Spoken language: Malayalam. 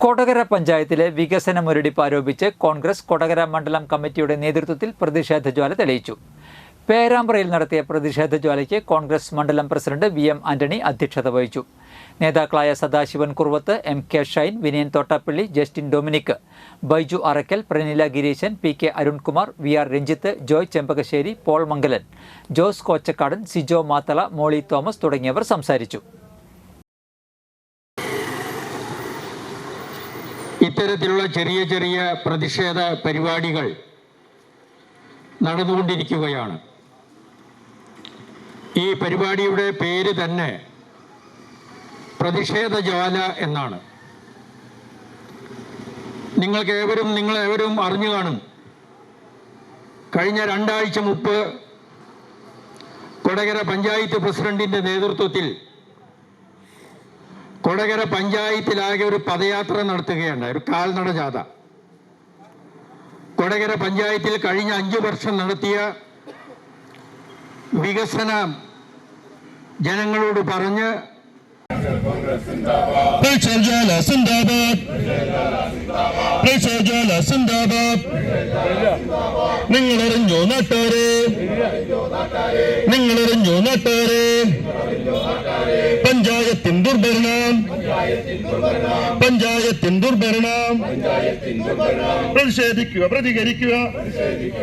കൊടകര പഞ്ചായത്തിലെ വികസന മുരടിപ്പ് ആരോപിച്ച് കോൺഗ്രസ് കൊടകര മണ്ഡലം കമ്മിറ്റിയുടെ നേതൃത്വത്തിൽ പ്രതിഷേധ ജ്വാല തെളിയിച്ചു. പേരാമ്പ്രയിൽ നടത്തിയ പ്രതിഷേധ ജ്വാലയ്ക്ക് കോൺഗ്രസ് മണ്ഡലം പ്രസിഡന്റ് VM ആന്റണി അധ്യക്ഷത വഹിച്ചു. നേതാക്കളായ Sadasivan Kuruvath, MK Shine, Vinayan Thottappally, Justin Dominic, Baiju Arakkal, Pranila Gireesan, PK Arunkumar, VR Ranjith, Joy Chembakassery, Paul Mangalan, Jose Kochakkadan, Sijo Mathala, Molly Thomas തുടങ്ങിയവർ സംസാരിച്ചു. ഇത്തരത്തിലുള്ള ചെറിയ ചെറിയ പ്രതിഷേധ പരിപാടികൾ നടന്നുകൊണ്ടിരിക്കുകയാണ്. ഈ പരിപാടിയുടെ പേര് തന്നെ പ്രതിഷേധ ജ്വാല എന്നാണ്. നിങ്ങളേവരും അറിഞ്ഞു കാണും. കഴിഞ്ഞ 2 ആഴ്ച മുമ്പ് കൊടകര പഞ്ചായത്ത് പ്രസിഡന്റിന്റെ നേതൃത്വത്തിൽ കൊടകര പഞ്ചായത്തിലാകെ ഒരു പദയാത്ര നടത്തുകയുണ്ടായി, ഒരു കാൽനട ജാഥ. കൊടകര പഞ്ചായത്തിൽ കഴിഞ്ഞ 5 വർഷം നടത്തിയ വികസനം ജനങ്ങളോട് പറഞ്ഞ് നിങ്ങളറിഞ്ഞോ നാട്ടാരെ, നിങ്ങളറിഞ്ഞോ നാട്ടാരെ, പഞ്ചായത്തിൻ ദുർഭരണം, പഞ്ചായത്തിൻ ദുർഭരണം, പ്രതിഷേധിക്കുക, പ്രതികരിക്കുക.